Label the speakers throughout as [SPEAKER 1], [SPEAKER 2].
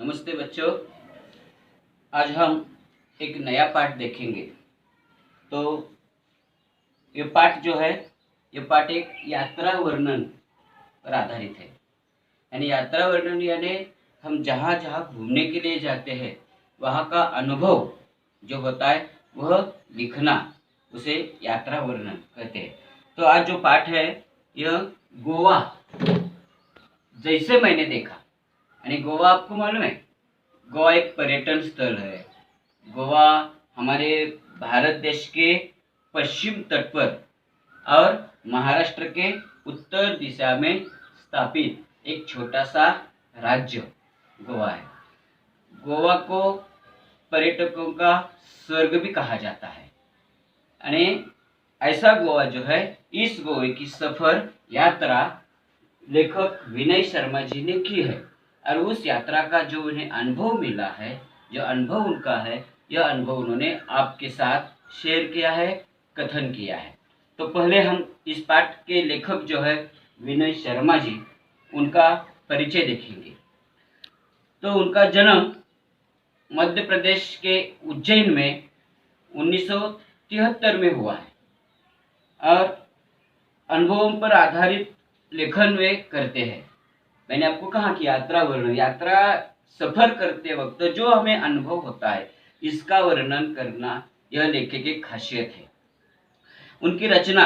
[SPEAKER 1] नमस्ते बच्चों। आज हम एक नया पाठ देखेंगे। तो ये पाठ जो है, ये पाठ एक यात्रा वर्णन पर आधारित है। यानी यात्रा वर्णन यानी हम जहाँ जहाँ घूमने के लिए जाते हैं वहाँ का अनुभव जो होता है वह लिखना, उसे यात्रा वर्णन कहते हैं। तो आज जो पाठ है यह गोवा जैसे मैंने देखा। यानी गोवा आपको मालूम है, गोवा एक पर्यटन स्थल है। गोवा हमारे भारत देश के पश्चिम तट पर और महाराष्ट्र के उत्तर दिशा में स्थापित एक छोटा सा राज्य गोवा है। गोवा को पर्यटकों का स्वर्ग भी कहा जाता है। यानी ऐसा गोवा जो है, इस गोवे की सफर यात्रा लेखक विनय शर्मा जी ने की है और उस यात्रा का जो उन्हें अनुभव मिला है, जो अनुभव उनका है, यह अनुभव उन्होंने आपके साथ शेयर किया है, कथन किया है। तो पहले हम इस पाठ के लेखक जो है विनय शर्मा जी, उनका परिचय देखेंगे। तो उनका जन्म मध्य प्रदेश के उज्जैन में 1973 में हुआ है और अनुभवों पर आधारित लेखन वे करते हैं। मैंने आपको कहा कि यात्रा वर्णन, यात्रा सफर करते वक्त जो हमें अनुभव होता है इसका वर्णन करना यह लेखक की खासियत है। उनकी रचना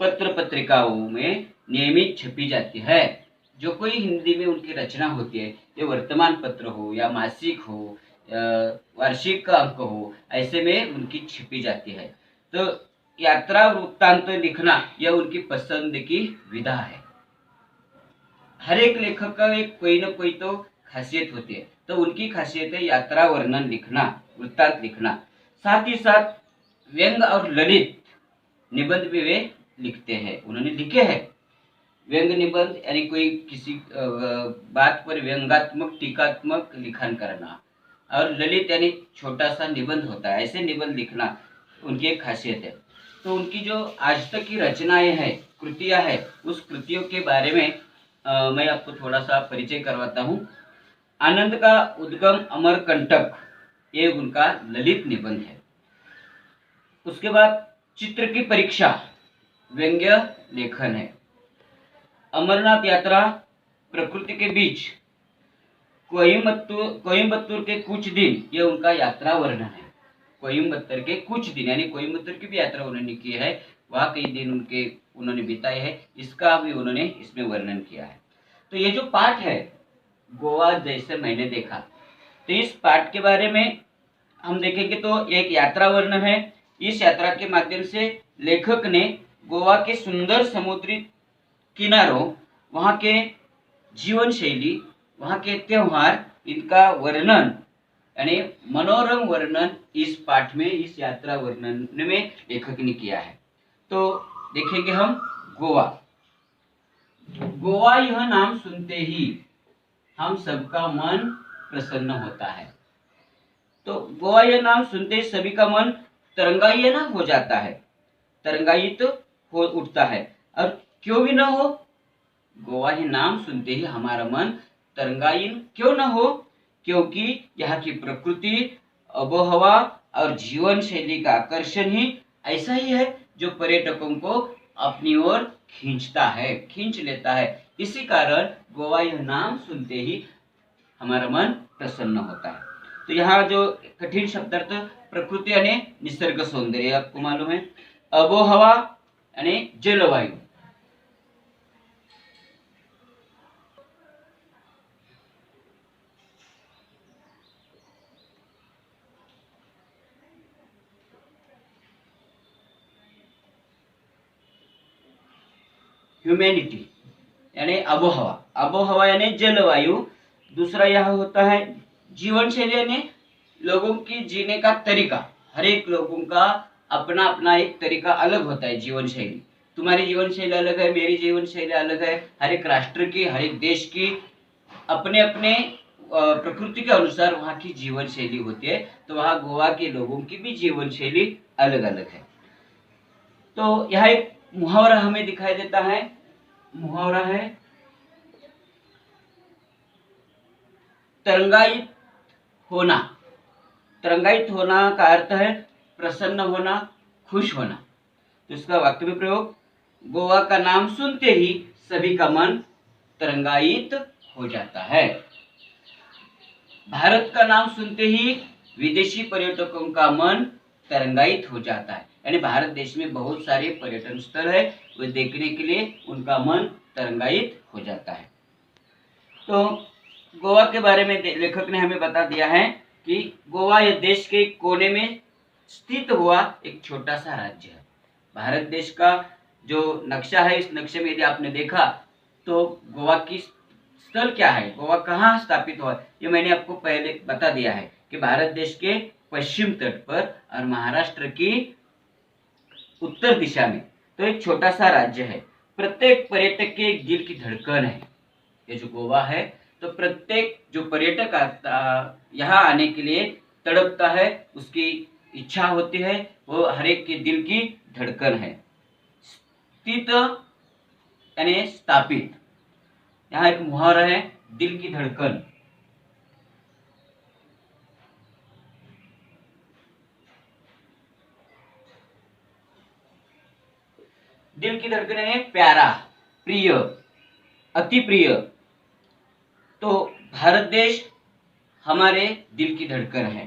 [SPEAKER 1] पत्र पत्रिकाओं में नियमित छपी जाती है। जो कोई हिंदी में उनकी रचना होती है, ये वर्तमान पत्र हो या मासिक हो या वार्षिक अंक हो, ऐसे में उनकी छपी जाती है। तो यात्रा वृत्तांत लिखना यह उनकी पसंद की विधा है। हर एक लेखक का एक कोई न कोई तो खासियत होती है। तो उनकी खासियत है यात्रा वर्णन लिखना, वृत्तांत लिखना। साथ ही साथ व्यंग और ललित निबंध भी वे लिखते हैं, उन्होंने लिखे हैं। व्यंग निबंध यानी कोई किसी बात पर व्यंगात्मक टीकात्मक लिखन करना, और ललित यानी छोटा सा निबंध होता है, ऐसे निबंध लिखना उनकी एक खासियत है। तो उनकी जो आज तक की रचनाएं हैं, कृतियां हैं, उस कृतियों के बारे में मैं आपको थोड़ा सा परिचय करवाता हूँ। आनंद का उद्गम अमरकंटक, ये उनका ललित निबंध है। उसके बाद चित्र की परीक्षा व्यंग्य लेखन है। अमरनाथ यात्रा, प्रकृति के बीच, कोयम्बतूर के कुछ दिन, ये उनका यात्रा वर्णन है। कोयम्बतूर के कुछ दिन यानी कोयम्बतूर की भी यात्रा उन्होंने की है, वहाँ कई दिन उन्होंने बिताए हैं, इसका भी उन्होंने इसमें वर्णन किया है। तो ये जो पाठ है गोवा जैसे मैंने देखा, तो इस पाठ के बारे में हम देखेंगे तो एक यात्रा वर्णन है। इस यात्रा के माध्यम से लेखक ने गोवा के सुंदर समुद्री किनारों, वहाँ के जीवन शैली, वहाँ के त्योहार, इनका वर्णन यानी मनोरम वर्णन इस पाठ में, इस यात्रा वर्णन में लेखक ने किया है। तो देखेंगे हम गोवा। गोवा यह नाम सुनते ही हम सबका मन प्रसन्न होता है। तो गोवा यह नाम सुनते ही सभी का मन तरंगायित हो जाता है, तरंगायित हो उठता है। और क्यों भी ना हो, गोवा ही नाम सुनते ही हमारा मन तरंगायित क्यों ना हो, क्योंकि यहाँ की प्रकृति, आबोहवा और जीवन शैली का आकर्षण ही ऐसा ही है जो पर्यटकों को अपनी ओर खींचता है, खींच लेता है। इसी कारण गोवा यह नाम सुनते ही हमारा मन प्रसन्न होता है। तो यहाँ जो कठिन शब्दार्थ प्रकृति यानी निसर्ग सौंदर्य, आपको मालूम है। आबोहवा यानी जलवायु, ह्यूमैनिटी यानी आबोहवा, आबोहवा यानी जलवायु। दूसरा यह होता है जीवन शैली यानी लोगों की जीने का तरीका। हर एक लोगों का अपना अपना एक तरीका अलग होता है जीवन शैली। तुम्हारी जीवन शैली अलग है, मेरी जीवन शैली अलग है। हर एक राष्ट्र की, हर एक देश की अपने अपने प्रकृति के अनुसार वहाँ की जीवन शैली होती है। तो वहाँ गोवा के लोगों की भी जीवन शैली अलग अलग है। तो यहाँ एक मुहावरा हमें दिखाई देता है। मुहावरा है, तरंगायित होना। तरंगायित होना का अर्थ है प्रसन्न होना, खुश होना। तो इसका वाक्य में प्रयोग, गोवा का नाम सुनते ही सभी का मन तरंगायित हो जाता है। भारत का नाम सुनते ही विदेशी पर्यटकों का मन तरंगायित हो जाता है। यानी भारत देश में बहुत सारे पर्यटन स्थल है, वो देखने के लिए उनका मन तरंगायित हो जाता है। तो गोवा के बारे में लेखक ने हमें बता दिया है कि गोवा यह देश के कोने में स्थित हुआ एक छोटा सा राज्य है। भारत देश का जो नक्शा है, इस नक्शे में यदि आपने देखा तो गोवा की स्थल क्या है, गोवा कहाँ स्थापित हुआ, ये मैंने आपको पहले बता दिया है कि भारत देश के पश्चिम तट पर और महाराष्ट्र की उत्तर दिशा में। तो एक छोटा सा राज्य है। प्रत्येक पर्यटक के एक दिल की धड़कन है ये जो गोवा है। तो प्रत्येक जो पर्यटक आता यहाँ आने के लिए तड़पता है, उसकी इच्छा होती है, वो हर एक के दिल की धड़कन है। स्थित यानी स्थापित, यहाँ एक मुहावरा है, दिल की धड़कन। दिल की धड़कन है प्यारा, प्रिय, अति प्रिय। तो भारत देश हमारे दिल की धड़कन है।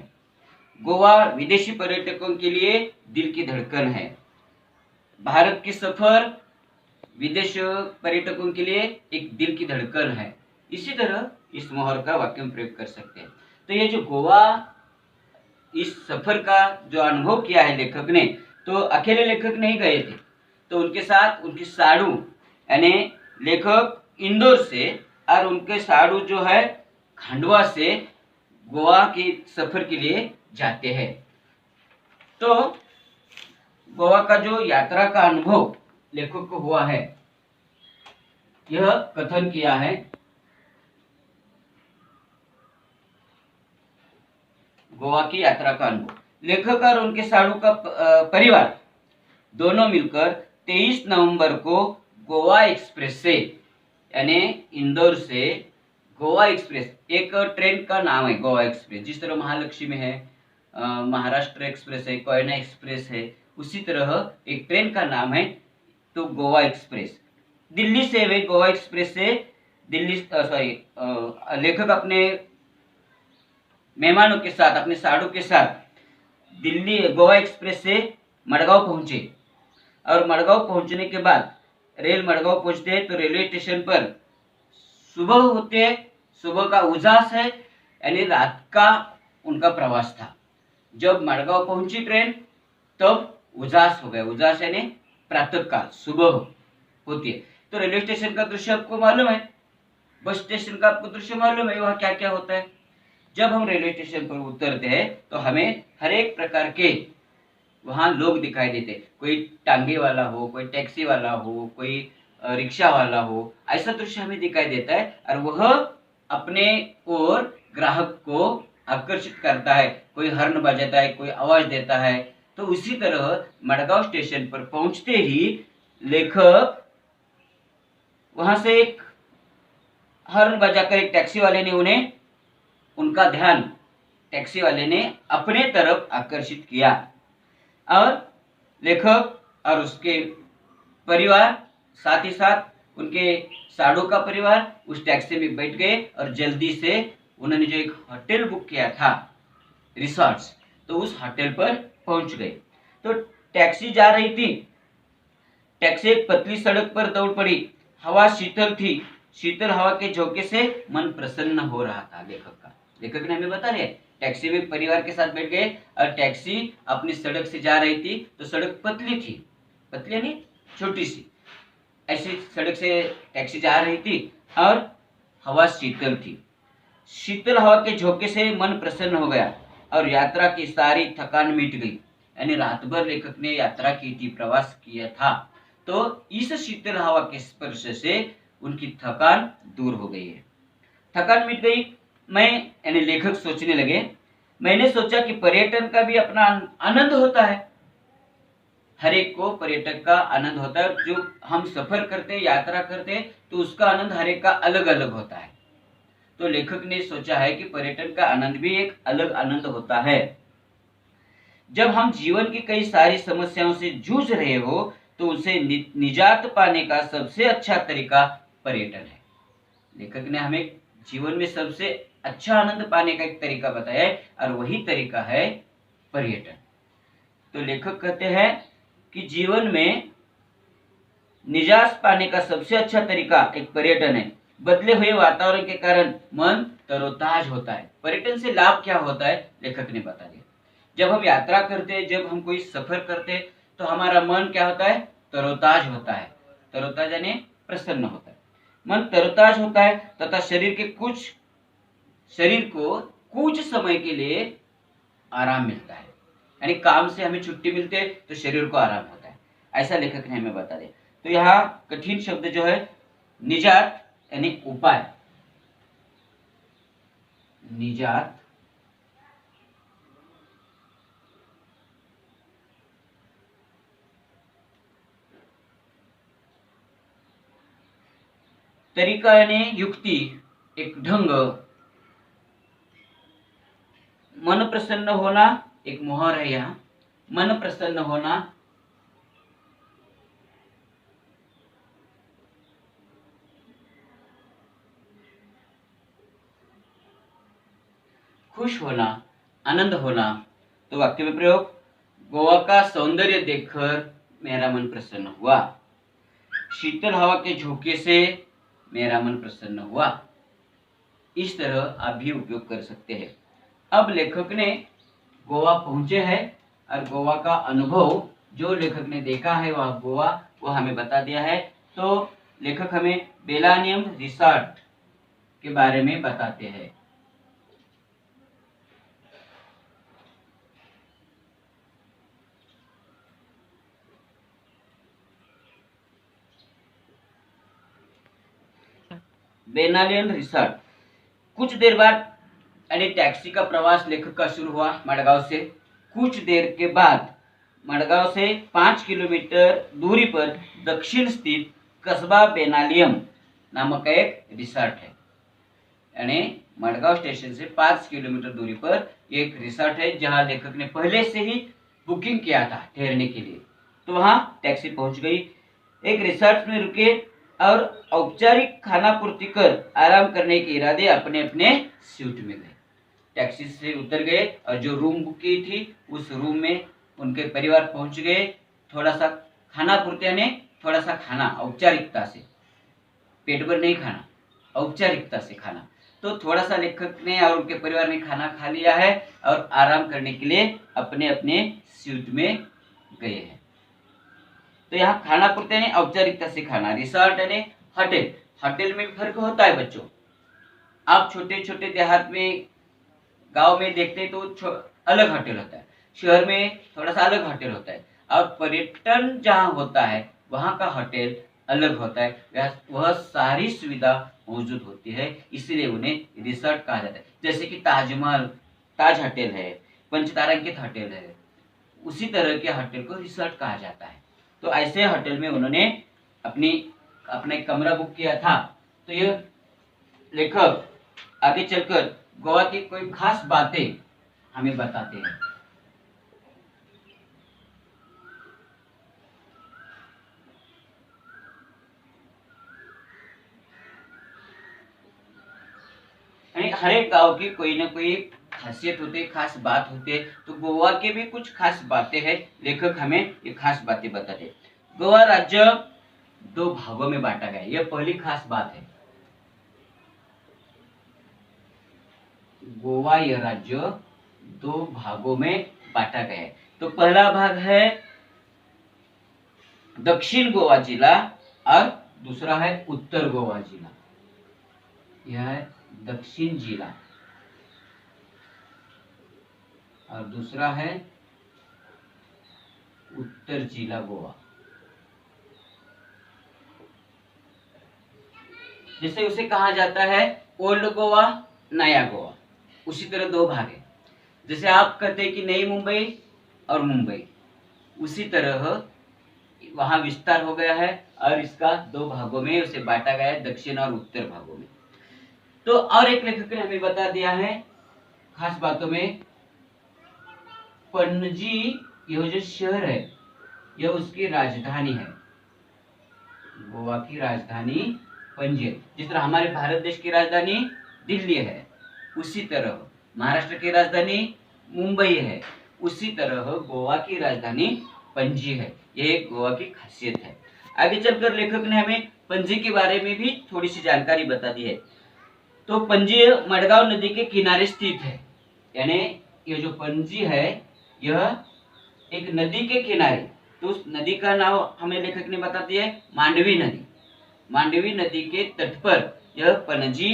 [SPEAKER 1] गोवा विदेशी पर्यटकों के लिए दिल की धड़कन है। भारत की सफर विदेश पर्यटकों के लिए एक दिल की धड़कन है। इसी तरह इस मुहावरे का वाक्य में प्रयोग कर सकते हैं। तो ये जो गोवा इस सफर का जो अनुभव किया है लेखक ने, तो अकेले लेखक नहीं गए थे, तो उनके साथ उनकी साड़ू यानी लेखक इंदौर से और उनके साड़ू जो है खंडवा से गोवा की सफर के लिए जाते हैं। तो गोवा का जो यात्रा का अनुभव लेखक को हुआ है, यह कथन किया है। गोवा की यात्रा का अनुभव, लेखक और उनके साड़ू का परिवार दोनों मिलकर 23 नवंबर को गोवा एक्सप्रेस से यानी इंदौर से गोवा एक्सप्रेस, एक ट्रेन का नाम है गोवा एक्सप्रेस। जिस तरह महालक्ष्मी है, महाराष्ट्र एक्सप्रेस है, कोयना एक्सप्रेस है, उसी तरह एक ट्रेन का नाम है तो गोवा एक्सप्रेस। दिल्ली से वे गोवा एक्सप्रेस से दिल्ली लेखक अपने मेहमानों के साथ, अपने साड़ू के साथ दिल्ली गोवा एक्सप्रेस से मडगांव पहुंचे। और मडगांव पहुंचने के बाद रेल मडगांव पहुंचते हैं तो रेलवे स्टेशन पर सुबह होते है, सुबह का उजास है, यानी रात का उनका प्रवास था। जब मडगांव पहुंची ट्रेन तब उजास हो गया। उजास यानी प्रातः काल, सुबह होती है। तो रेलवे स्टेशन का दृश्य आपको मालूम है, बस स्टेशन का आपको दृश्य मालूम है, वहाँ क्या क्या होता है। जब हम रेलवे स्टेशन पर उतरते हैं तो हमें हर एक प्रकार के वहाँ लोग दिखाई देते, कोई टांगे वाला हो, कोई टैक्सी वाला हो, कोई रिक्शा वाला हो, ऐसा दृश्य हमें दिखाई देता है। और वह अपने ओर ग्राहक को आकर्षित करता है, कोई हॉर्न बजाता है, कोई आवाज देता है। तो उसी तरह मडगांव स्टेशन पर पहुंचते ही लेखक वहां से एक हॉर्न बजाकर एक टैक्सी वाले ने उन्हें, उनका ध्यान टैक्सी वाले ने अपने तरफ आकर्षित किया और लेखक और उसके परिवार, साथ ही साथ उनके साड़ू का परिवार उस टैक्सी में बैठ गए और जल्दी से उन्होंने जो एक होटल बुक किया था, रिसोर्ट्स, तो उस होटल पर पहुंच गए। तो टैक्सी जा रही थी, टैक्सी एक पतली सड़क पर दौड़ पड़ी। हवा शीतल थी, शीतल हवा के झोंके से मन प्रसन्न हो रहा था लेखक का। लेखक ने हमें बता दिया, टैक्सी में परिवार के साथ बैठ गए और टैक्सी अपनी सड़क से जा रही थी। तो सड़क पतली थी, पतली यानी छोटी सी, ऐसी सड़क से टैक्सी जा रही थी और हवा शीतल थी। शीतल हवा के झोंके से मन प्रसन्न हो गया और यात्रा की सारी थकान मिट गई। यानी रात भर लेखक ने यात्रा की थी, प्रवास किया था, तो इस शीतल हवा के स्पर्श से उनकी थकान दूर हो गई है। थकान मिट गई। मैं यानी लेखक सोचने लगे, मैंने सोचा कि पर्यटन का भी अपना आनंद होता है। हर एक को पर्यटक का आनंद होता है। जो हम सफर करते हैं, यात्रा करते हैं, तो उसका आनंद हर एक का अलग अलग होता है। तो लेखक ने सोचा है कि पर्यटन का आनंद भी एक अलग आनंद होता है। जब हम जीवन की कई सारी समस्याओं से जूझ रहे हो तो उसे निजात पाने का सबसे अच्छा तरीका पर्यटन है। लेखक ने हमें जीवन में सबसे अच्छा आनंद पाने का एक तरीका बताया है और वही तरीका है पर्यटन। तो लेखक कहते हैं कि जीवन में निजात पाने का सबसे अच्छा तरीका एक पर्यटन है। बदले हुए वातावरण के कारण मन तरोताज होता है। पर्यटन से लाभ क्या होता है, लेखक ने बता दिया। जब हम यात्रा करते हैं, जब हम कोई सफर करते हैं, तो हमारा मन क्या होता है, तरोताज होता है। तरोताज यानी प्रसन्न होता है। मन तरोताज होता है तथा शरीर को कुछ समय के लिए आराम मिलता है। यानी काम से हमें छुट्टी मिलती है तो शरीर को आराम होता है। ऐसा लेखक ने हमें बता दिया। तो यहाँ कठिन शब्द जो है निजात यानी उपाय, निजात तरीका यानी युक्ति, एक ढंग। मन प्रसन्न होना एक मोहर है। यहाँ मन प्रसन्न होना, खुश होना, आनंद होना। तो वाक्य में प्रयोग, गोवा का सौंदर्य देखकर मेरा मन प्रसन्न हुआ। शीतल हवा के झोंके से मेरा मन प्रसन्न हुआ। इस तरह आप भी उपयोग कर सकते हैं। अब लेखक ने गोवा पहुंचे हैं और गोवा का अनुभव जो लेखक ने देखा है वह गोवा वो हमें बता दिया है। तो लेखक हमें बेलानियम रिसोर्ट के बारे में बताते हैं। बेनालियन रिसोर्ट। कुछ देर बाद यानी टैक्सी का प्रवास लेखक का शुरू हुआ मडगांव से। कुछ देर के बाद मडगांव से 5 किलोमीटर दूरी पर दक्षिण स्थित कस्बा बेनालियम नामक एक रिसोर्ट है। यानी मडगांव स्टेशन से 5 किलोमीटर दूरी पर एक रिसोर्ट है जहां लेखक ने पहले से ही बुकिंग किया था ठहरने के लिए। तो वहां टैक्सी पहुंच गई। एक रिसोर्ट में रुके और औपचारिक खाना पूर्ति कर आराम करने के इरादे अपने अपने सीट में गए। टैक्सी से उतर गए और जो रूम बुक की थी उस रूम में उनके परिवार पहुंच गए। थोड़ा सा खाना पूर्ति यानी थोड़ा सा खाना, औपचारिकता से, पेट भर नहीं खाना, औपचारिकता से खाना। तो थोड़ा सा लेखक ने और उनके परिवार ने खाना खा लिया है और आराम करने के लिए अपने अपने सीट में गए हैं। तो यहाँ खाना पूर्ति यानी औपचारिकता से खाना। रिसोर्ट यानी होटल। होटल में फर्क होता है बच्चों। आप छोटे छोटे देहात में, गांव में देखते हैं तो अलग होटल होता है, शहर में थोड़ा सा अलग होटल होता है। और पर्यटन जहाँ होता है वहाँ का होटल अलग होता है। वह सारी सुविधा मौजूद होती है, इसलिए उन्हें रिसोर्ट कहा जाता है। जैसे कि ताजमहल, ताज होटल है, पंचतारांकित होटल है, उसी तरह के होटल को रिसोर्ट कहा जाता है। तो ऐसे होटल में उन्होंने अपना एक कमरा बुक किया था। तो यह लेखक आगे चलकर गोवा की कोई खास बातें हमें बताते हैं। यानी हर एक गांव की कोई ना कोई खासियत होती है, खास बात होती है। तो गोवा के भी कुछ खास बातें हैं। लेखक हमें ये खास बातें बताते हैं। गोवा राज्य 2 भागों में बांटा गया है, यह पहली खास बात है। गोवा यह राज्य 2 भागों में बांटा गया है। तो पहला भाग है दक्षिण गोवा जिला और दूसरा है उत्तर गोवा जिला। यह है दक्षिण जिला और दूसरा है उत्तर जिला गोवा। जैसे उसे कहा जाता है ओल्ड गोवा, नया गोवा, उसी तरह 2 भाग है। जैसे आप कहते हैं कि नई मुंबई और मुंबई, उसी तरह वहां विस्तार हो गया है और इसका 2 भागों में उसे बांटा गया है, दक्षिण और उत्तर भागों में। तो और एक लेखक ने हमें बता दिया है खास बातों में, पणजी यह जो शहर है यह उसकी राजधानी है। गोवा की राजधानी पणजी है। जिस तरह हमारे भारत देश की राजधानी दिल्ली है, उसी तरह महाराष्ट्र की राजधानी मुंबई है, उसी तरह गोवा की राजधानी पणजी है। यह एक गोवा की खासियत है। आगे चलकर लेखक ने हमें पणजी के बारे में भी थोड़ी सी जानकारी बता दी है। तो पणजी मडगांव नदी के किनारे स्थित है, यानी ये जो पणजी है यह एक नदी के किनारे, तो उस नदी का नाम हमें लेखक ने बता दिया है मांडवी नदी। मांडवी नदी के तट पर यह पणजी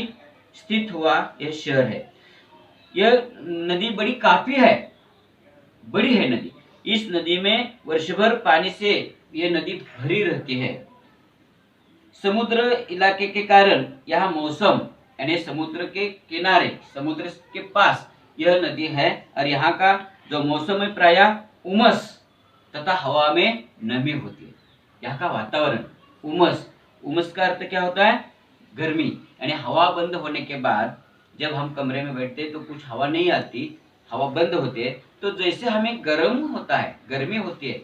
[SPEAKER 1] स्थित हुआ यह शहर है। यह नदी बड़ी काफी है, बड़ी है नदी। इस नदी में वर्षभर पानी से यह नदी भरी रहती है। समुद्र इलाके के कारण यह मौसम, यानी समुद्र के किनारे, समुद्र के पास यह नदी है, और यहाँ का जो मौसम है प्रायः उमस तथा हवा में नमी होती है। यहाँ का वातावरण उमस, उमस का अर्थ क्या होता है? गर्मी, यानी हवा बंद होने के बाद जब हम कमरे में बैठते हैं तो कुछ हवा नहीं आती, हवा बंद होती है, तो जैसे हमें गर्म होता है, गर्मी होती है,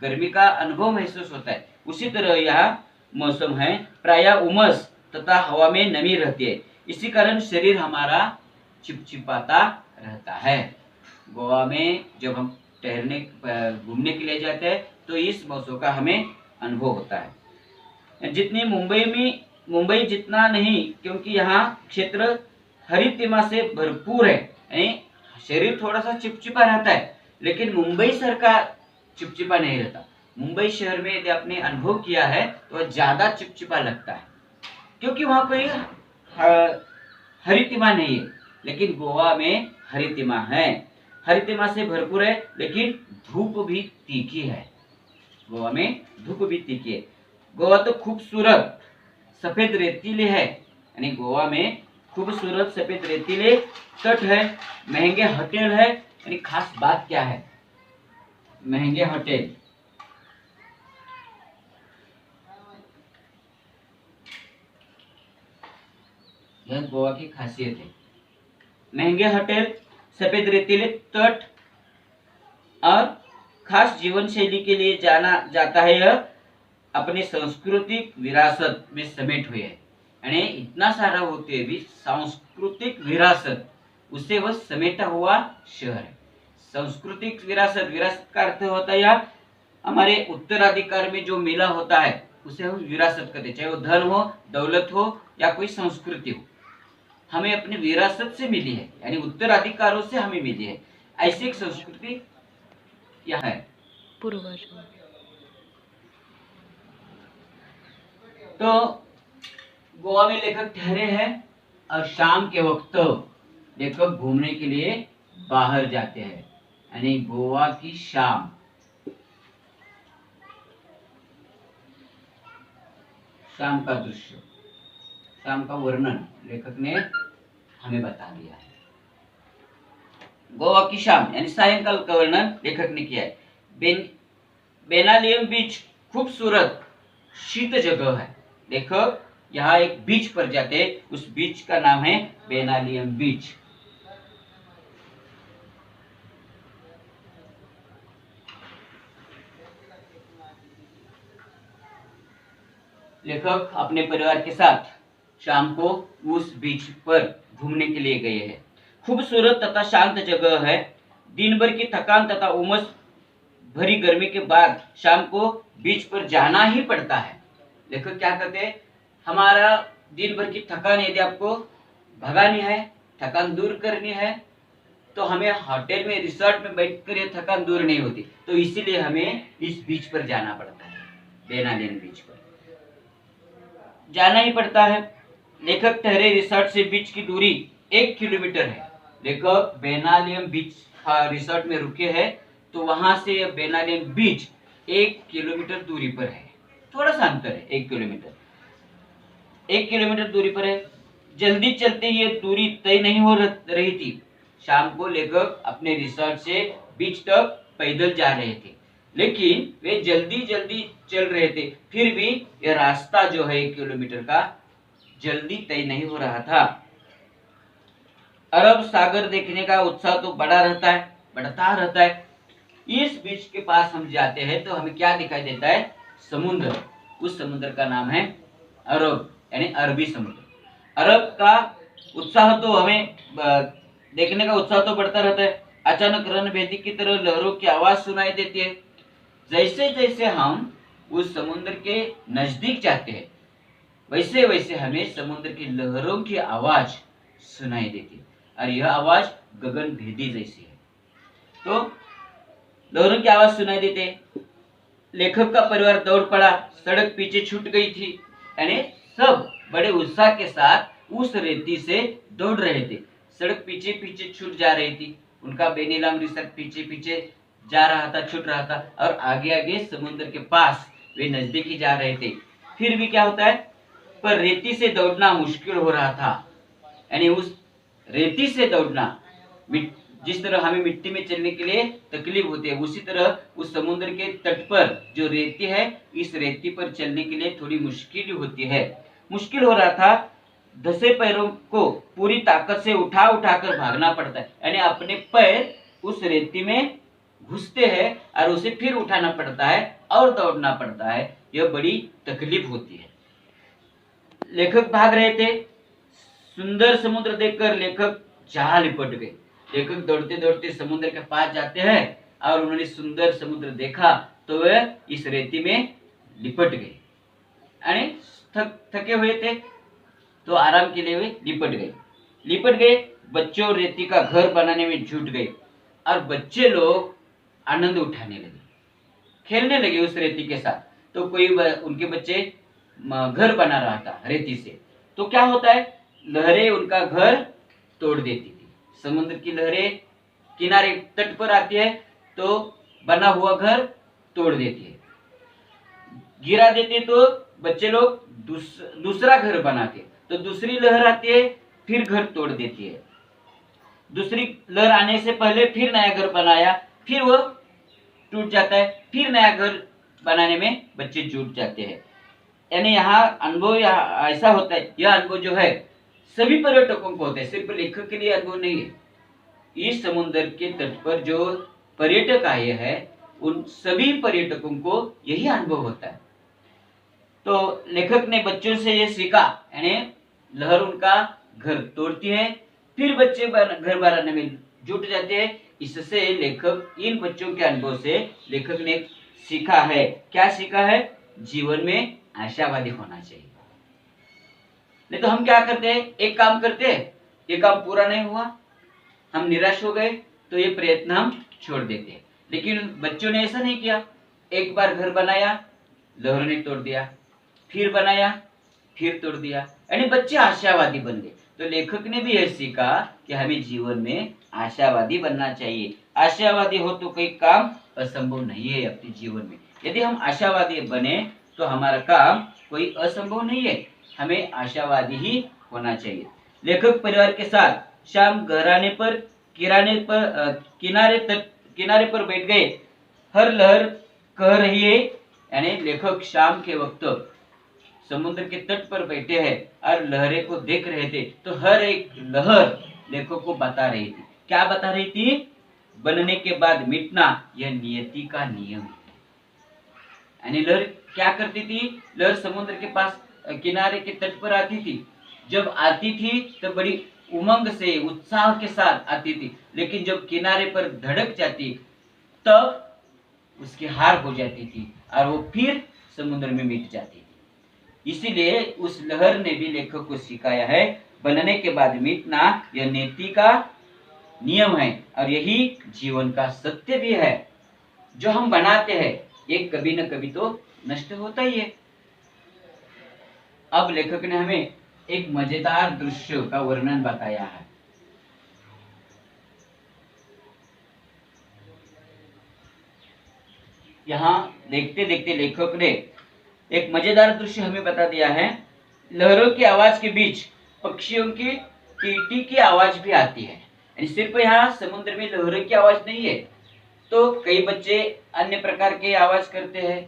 [SPEAKER 1] गर्मी का अनुभव महसूस होता है, उसी तरह यह मौसम है, प्रायः उमस तथा हवा में नमी रहती है। इसी कारण शरीर हमारा चिपचिपाता रहता है। गोवा में जब हम ठहरने घूमने के लिए जाते हैं तो इस मौसम का हमें अनुभव होता है। जितनी मुंबई जितना नहीं, क्योंकि यहाँ क्षेत्र हरितिमा से भरपूर है, यानी शरीर थोड़ा सा चिपचिपा रहता है, लेकिन मुंबई शहर का चिपचिपा नहीं रहता। मुंबई शहर में यदि आपने अनुभव किया है तो ज्यादा चिपचिपा लगता है, क्योंकि वहां कोई हरितिमा नहीं है। लेकिन गोवा में हरितिमा है, हरितिमा से भरपूर है, लेकिन धूप भी तीखी है। गोवा में धूप भी तीखी है। गोवा तो खूबसूरत सफेद रेतीले है, यानी गोवा में खूबसूरत सफेद रेतीले तट है, महंगे होटल है। यानी खास बात क्या है? महंगे होटल। यह गोवा की खासियत है। महंगे होटल, सफेद रेतीले तट और खास जीवन शैली के लिए जाना जाता है। यह अपने सांस्कृतिक विरासत में समेट हुए है, यानी इतना सारा होते भी सांस्कृतिक विरासत, उसे वह समेटा हुआ शहर है। सांस्कृतिक विरासत, विरासत का अर्थ होता है यार हमारे उत्तराधिकार में जो मिला होता है उसे हम विरासत कहते हैं, चाहे वो धन हो, दौलत हो या कोई संस्कृति हो, हमें अपनी विरासत से मिली है, यानी उत्तराधिकारों से हमें मिली है। ऐसी एक संस्कृति यह है।
[SPEAKER 2] पूर्वज।
[SPEAKER 1] तो गोवा में लेखक ठहरे हैं और शाम के वक्त लेखक घूमने के लिए बाहर जाते हैं, यानी गोवा की शाम। शाम का दृश्य, शाम का वर्णन लेखक ने हमें बता दिया है। गोवा की शाम यानी सायंकाल का वर्णन लेखक ने किया है। बेनालियम बीच खूबसूरत शीत जगह है। लेखक यहाँ एक बीच पर जाते हैं, उस बीच का नाम है बेनालियम बीच। लेखक अपने परिवार के साथ शाम को उस बीच पर घूमने के लिए गए हैं। खूबसूरत तथा शांत जगह है। दिन भर की थकान तथा उमस भरी गर्मी के बाद शाम को बीच पर जाना ही पड़ता है। लेखक क्या कहते हैं, हमारा दिन भर की थकान यदि आपको भगानी है, थकान दूर करनी है, तो हमें होटल में, रिसोर्ट में बैठकर ये थकान दूर नहीं होती, तो इसीलिए हमें इस बीच पर जाना पड़ता है, बेनालियम बीच पर जाना ही पड़ता है। लेखक ठहरे रिसोर्ट से बीच की दूरी 1 किलोमीटर है। लेखक बेनालियम बीच रिसोर्ट में रुके हैं, तो वहां से बेनालियम बीच 1 किलोमीटर दूरी पर है। थोड़ा सा अंतर है, 1 किलोमीटर, 1 किलोमीटर दूरी पर है। जल्दी चलते ये दूरी तय नहीं हो रही थी। शाम को लेखक अपने रिसोर्ट से बीच तक पैदल जा रहे थे, लेकिन वे जल्दी जल्दी चल रहे थे, फिर भी यह रास्ता जो है 1 किलोमीटर का जल्दी तय नहीं हो रहा था। अरब सागर देखने का उत्साह तो बढ़ा रहता है, बढ़ता रहता है। इस बीच के पास हम जाते हैं तो हमें क्या दिखाई देता है? समुद्र। उस समुद्र का नाम है अरब, यानी अरबी समुद्र। अरब का उत्साह तो हमें देखने का उत्साह तो बढ़ता रहता है। अचानक रणभेदी की तरह लहरों की आवाज सुनाई देती है। जैसे जैसे हम उस समुद्र के नजदीक जाते हैं, वैसे वैसे हमें समुद्र की लहरों की आवाज सुनाई देती है, और यह आवाज गगन भेदी जैसी है। तो लहरों की आवाज सुनाई देती है। लेखक का परिवार दौड़ पड़ा, सड़क पीछे छूट गई थी, यानी सब बड़े उत्साह के साथ उस रेती से दौड़ रहे थे। सड़क पीछे पीछे छूट जा रही थी, उनका बेनीलाम रिसर्च पीछे पीछे जा रहा था, छूट रहा था, और आगे आगे समुद्र के पास वे नजदीक ही जा रहे थे। फिर भी क्या होता है, पर रेती से दौड़ना मुश्किल हो रहा था। यानी उस रेती से दौड़ना, जिस तरह हमें मिट्टी में चलने के लिए तकलीफ होती है, उसी तरह उस समुद्र के तट पर जो रेती है, इस रेती पर चलने के लिए थोड़ी मुश्किल होती है। मुश्किल हो रहा था। धसे पैरों को पूरी ताकत से उठा उठा कर भागना पड़ता है, यानी अपने पैर उस रेती में घुसते हैं और उसे फिर उठाना पड़ता है और दौड़ना पड़ता है। यह बड़ी तकलीफ होती है। लेखक भाग रहे थे। सुंदर समुद्र देखकर लेखक जहां लिपट गए। लेखक दौड़ते दौड़ते समुद्र के पास जाते हैं और उन्होंने सुंदर समुद्र देखा तो वे इस रेती में लिपट गए। यानी थके हुए थे तो आराम के लिए वे लिपट गए। बच्चों रेती का घर बनाने में जुट गए और बच्चे लोग आनंद उठाने लगे, खेलने लगे उस रेती के साथ। तो कोई उनके बच्चे घर बना रहा था रेती से, तो क्या होता है, लहरें उनका घर तोड़ देती थी। समुद्र की लहरें किनारे तट पर आती है तो बना हुआ घर तोड़ देती है, गिरा देते तो बच्चे लोग दूसरा घर बनाते, तो दूसरी लहर आती है फिर घर तोड़ देती है। दूसरी लहर आने से पहले फिर नया घर बनाया, फिर वो टूट जाता है, फिर नया घर बनाने में बच्चे जुट जाते हैं। यानी यहाँ अनुभव ऐसा होता है, यह अनुभव जो है सभी पर्यटकों को होता है, सिर्फ लेखक के लिए अनुभव नहीं है। इस समुद्र के तट पर जो पर्यटक आए हैं उन सभी पर्यटकों को यही अनुभव होता है। तो लेखक ने बच्चों से ये सीखा, यानी लहर उनका घर तोड़ती है, फिर बच्चे घर बनाने में जुट जाते हैं। इससे लेखक, इन बच्चों के अनुभव से लेखक ने सीखा है, क्या सीखा है? जीवन में आशावादी होना चाहिए। नहीं तो हम क्या करते हैं, एक काम करते हैं, ये काम पूरा नहीं हुआ, हम निराश हो गए तो ये प्रयत्न हम छोड़ देते हैं। लेकिन बच्चों ने ऐसा नहीं किया। एक बार घर बनाया, लहरों ने तोड़ दिया, फिर बनाया, फिर तोड़ दिया, यानी बच्चे आशावादी बन गए। तो लेखक ने भी यह सीखा कि हमें जीवन में आशावादी बनना चाहिए। आशावादी हो तो कोई काम असंभव नहीं है अपने जीवन में। यदि हम आशावादी बने तो हमारा काम कोई असंभव नहीं है, हमें आशावादी ही होना चाहिए। लेखक परिवार के साथ शाम घराने पर किनारे पर बैठ गए। हर लहर कह रही है, यानी लेखक शाम के वक्त समुद्र के तट पर बैठे हैं और लहरें को देख रहे थे, तो हर एक लहर लेखक को बता रही थी। क्या बता रही थी? बनने के बाद मिटना यह नियति का नियम है। यानी लहर क्या करती थी? लहर समुद्र के पास किनारे के तट पर आती थी। जब आती थी तो बड़ी उमंग से, उत्साह के साथ आती थी, लेकिन जब किनारे पर धड़क जाती तब उसकी हार हो जाती थी और वो फिर समुद्र में मिट जाती थी। इसीलिए उस लहर ने भी लेखक को सिखाया है, बनने के बाद मिटना यह नीति का नियम है और यही जीवन का सत्य भी है। जो हम बनाते हैं ये कभी न कभी तो नष्ट होता ही है। अब लेखक ने हमें एक मजेदार दृश्य का वर्णन बताया है। यहाँ देखते देखते लेखक ने एक मजेदार दृश्य हमें बता दिया है। लहरों की आवाज के बीच पक्षियों की टीटी की आवाज भी आती है। सिर्फ यहाँ समुद्र में लहरों की आवाज नहीं है, तो कई बच्चे अन्य प्रकार के आवाज करते हैं,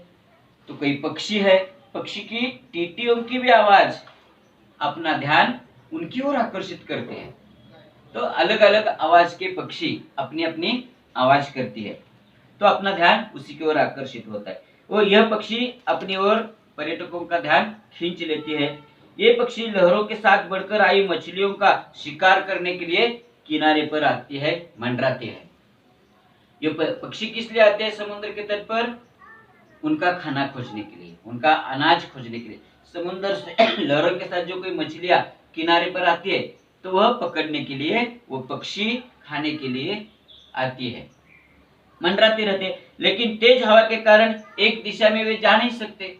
[SPEAKER 1] तो कई पक्षी है, पक्षी की टीटियों की भी आवाज अपना ध्यान उनकी ओर आकर्षित करते हैं। तो अलग अलग आवाज के पक्षी अपनी अपनी आवाज करती है, तो अपना ध्यान उसी की ओर आकर्षित होता है। वो यह पक्षी अपनी ओर पर्यटकों का ध्यान खींच लेती है। ये पक्षी लहरों के साथ बढ़कर आई मछलियों का शिकार करने के लिए किनारे पर आती है, मंडराती है। ये पक्षी किस लिए आते हैं समुद्र के तट पर? उनका खाना खोजने के लिए, उनका अनाज खोजने के लिए। समुद्र से लहरों के साथ जो कोई मछलियां किनारे पर आती है तो वह पकड़ने के लिए, वो पक्षी खाने के लिए आती है, मंडराते रहते। लेकिन तेज हवा के कारण एक दिशा में वे जा नहीं सकते।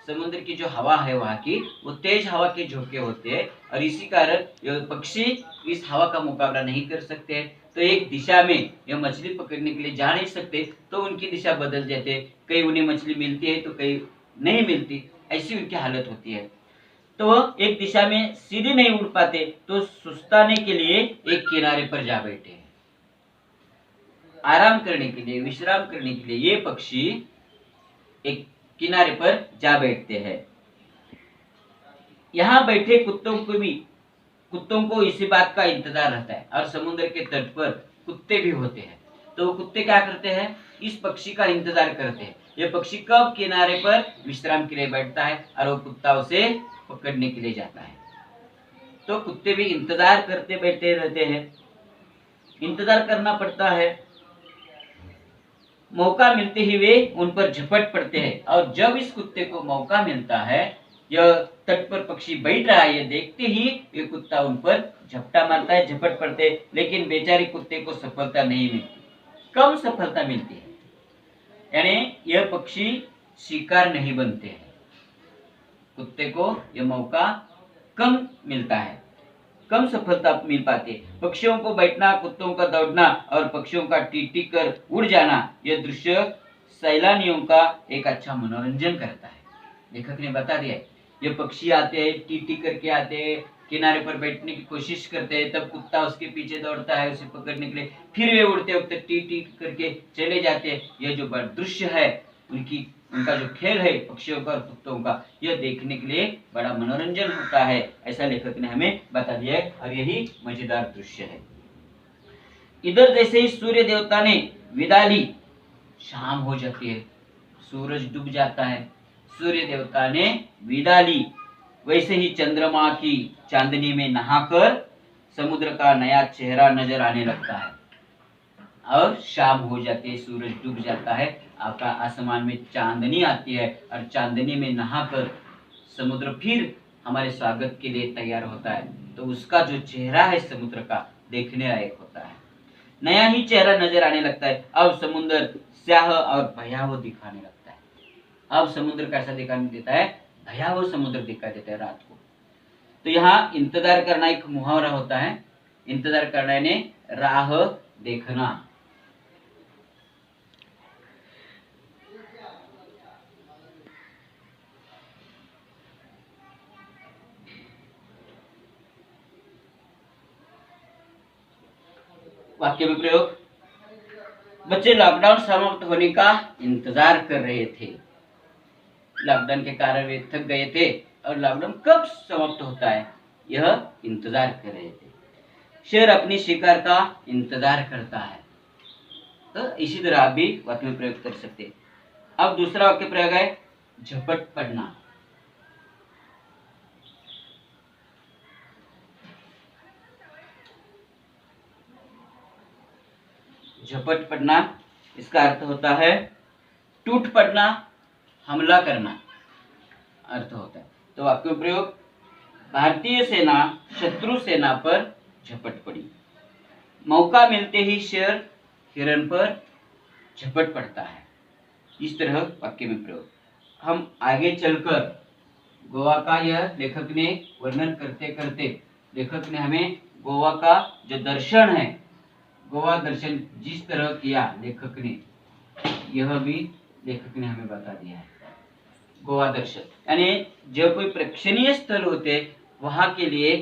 [SPEAKER 1] समुद्र की जो हवा है वहां की, वो तेज हवा के झोंके होते हैं और इसी कारण ये पक्षी इस हवा का मुकाबला नहीं कर सकते। तो एक दिशा में ये मछली पकड़ने के लिए जा नहीं सकते, तो उनकी दिशा बदल जाते। कहीं उन्हें मछली मिलती है तो कहीं नहीं मिलती, ऐसी उनकी हालत होती है। तो वह एक दिशा में सीधे नहीं उड़ पाते, तो सुस्ताने के लिए एक किनारे पर जा बैठे, आराम करने के लिए, विश्राम करने के लिए ये पक्षी एक किनारे पर जा बैठते हैं। यहाँ बैठे कुत्तों को इसी बात का इंतजार रहता है, और समुद्र के तट पर कुत्ते भी होते हैं। तो वो कुत्ते क्या करते हैं? इस पक्षी का इंतजार करते हैं, ये पक्षी कब किनारे पर विश्राम के लिए बैठता है और वो कुत्ता उसे पकड़ने के लिए जाता है। तो कुत्ते भी इंतजार करते बैठे रहते हैं, इंतजार करना पड़ता है। मौका मिलते ही वे उन पर झपट पड़ते हैं, और जब इस कुत्ते को मौका मिलता है, यह तट पर पक्षी बैठ रहा है, ये देखते ही ये कुत्ता उन पर झपटा मारता है, झपट पड़ते, लेकिन बेचारे कुत्ते को सफलता नहीं मिलती, कम सफलता मिलती है। यानी यह पक्षी शिकार नहीं बनते हैं, कुत्ते को यह मौका कम मिलता है, कम सफलता मिल पाती है। पक्षियों को बैठना, कुत्तों का दौड़ना और पक्षियों का टीटी कर उड़ जाना, यह दृश्य सैलानियों का एक अच्छा मनोरंजन करता है। लेखक ने बता दिया है, ये पक्षी आते हैं, टीटी करके आते हैं, किनारे पर बैठने की कोशिश करते हैं, तब कुत्ता उसके पीछे दौड़ता है उसे पकड़ने के लिए, फिर वे उड़ते वक्त टीटी करके चले जाते हैं। यह जो दृश्य है उनका जो खेल है पक्षियों का और कुत्तों का, यह देखने के लिए बड़ा मनोरंजन होता है, ऐसा लेखक ने हमें बता दिया है, और यही मजेदार दृश्य है। इधर जैसे ही सूर्य देवता ने विदा ली, शाम हो जाती है, सूरज डूब जाता है, सूर्य देवता ने विदा ली, वैसे ही चंद्रमा की चांदनी में नहाकर समुद्र का नया चेहरा नजर आने लगता है, और शाम हो जाती है, सूरज डूब जाता है, आसमान में चांदनी आती है, और चांदनी में नहाकर समुद्र फिर हमारे स्वागत के लिए तैयार होता है। तो उसका जो चेहरा है समुद्र का, देखने लायक होता है, नया ही चेहरा नजर आने लगता है। अब समुद्र स्याह और भयावह दिखाने लगता है। अब समुद्र कैसा दिखाई देता है? भयावह समुद्र दिखाई देता है रात को। तो यहाँ इंतजार करना एक मुहावरा होता है, इंतजार करना यानी राह देखना। वाक्य में प्रयोग, बच्चे लॉकडाउन समाप्त होने का इंतजार कर रहे थे। लॉकडाउन के कारण वे थक गए थे, और लॉकडाउन कब समाप्त होता है यह इंतजार कर रहे थे। शेर अपनी शिकार का इंतजार करता है। तो इसी तरह आप भी वाक्य में प्रयोग कर सकते हैं। अब दूसरा वाक्य प्रयोग है झपट पड़ना। झपट पड़ना, इसका अर्थ होता है टूट पड़ना, हमला करना अर्थ होता है। तो वाक्य में प्रयोग, भारतीय सेना शत्रु सेना पर झपट पड़ी। मौका मिलते ही शेर हिरण पर झपट पड़ता है। इस तरह वाक्य में प्रयोग। हम आगे चलकर गोवा का यह लेखक ने वर्णन करते करते लेखक ने हमें गोवा का जो दर्शन है, गोवा दर्शन जिस तरह किया लेखक ने, यह भी लेखक ने हमें बता दिया है। गोवा दर्शन यानी जो कोई प्रेक्षणीय स्थल होते वहां के लिए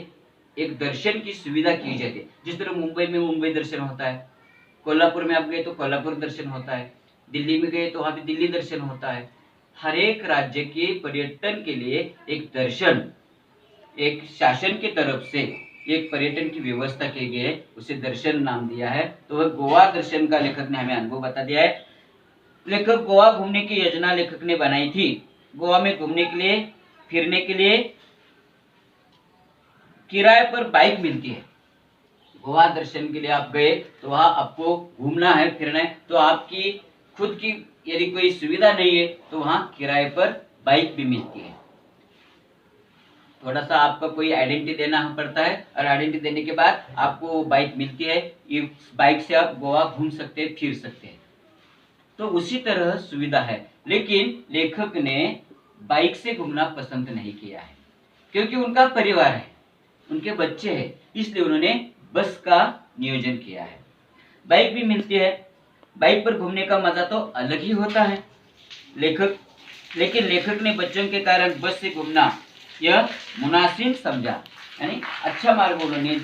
[SPEAKER 1] एक दर्शन की सुविधा की जाती है। जिस तरह मुंबई में मुंबई दर्शन होता है, कोल्हापुर में आप गए तो कोल्हापुर दर्शन होता है, दिल्ली में गए तो वहां पे दिल्ली दर्शन होता है। हर एक राज्य के पर्यटन के लिए एक दर्शन एक शासन की तरफ से एक पर्यटन की व्यवस्था की गई है, उसे दर्शन नाम दिया है। तो वह गोवा दर्शन का लेखक ने हमें अनुभव बता दिया है। लेखक गोवा घूमने की योजना लेखक ने बनाई थी। गोवा में घूमने के लिए, फिरने के लिए किराए पर बाइक मिलती है। गोवा दर्शन के लिए आप गए तो वहां आपको घूमना है, फिरना है, तो आपकी खुद की यदि कोई सुविधा नहीं है तो वहां किराए पर बाइक भी मिलती है। थोड़ा सा आपका कोई आइडेंटिटी देना पड़ता है और आइडेंटिटी देने के बाद आपको बाइक मिलती है। इस बाइक से आप गोवा घूम सकते हैं, फिर सकते हैं। तो उसी तरह सुविधा है, लेकिन लेखक ने बाइक से घूमना पसंद नहीं किया है, क्योंकि उनका परिवार है, उनके बच्चे हैं, इसलिए उन्होंने बस का नियोजन किया है। बाइक भी मिलती है, बाइक पर घूमने का मजा तो अलग ही होता है। लेकिन लेखक ने बच्चों के कारण बस से घूमना यह मुनासिब समझा, यानी अच्छा मार्ग उन्होंने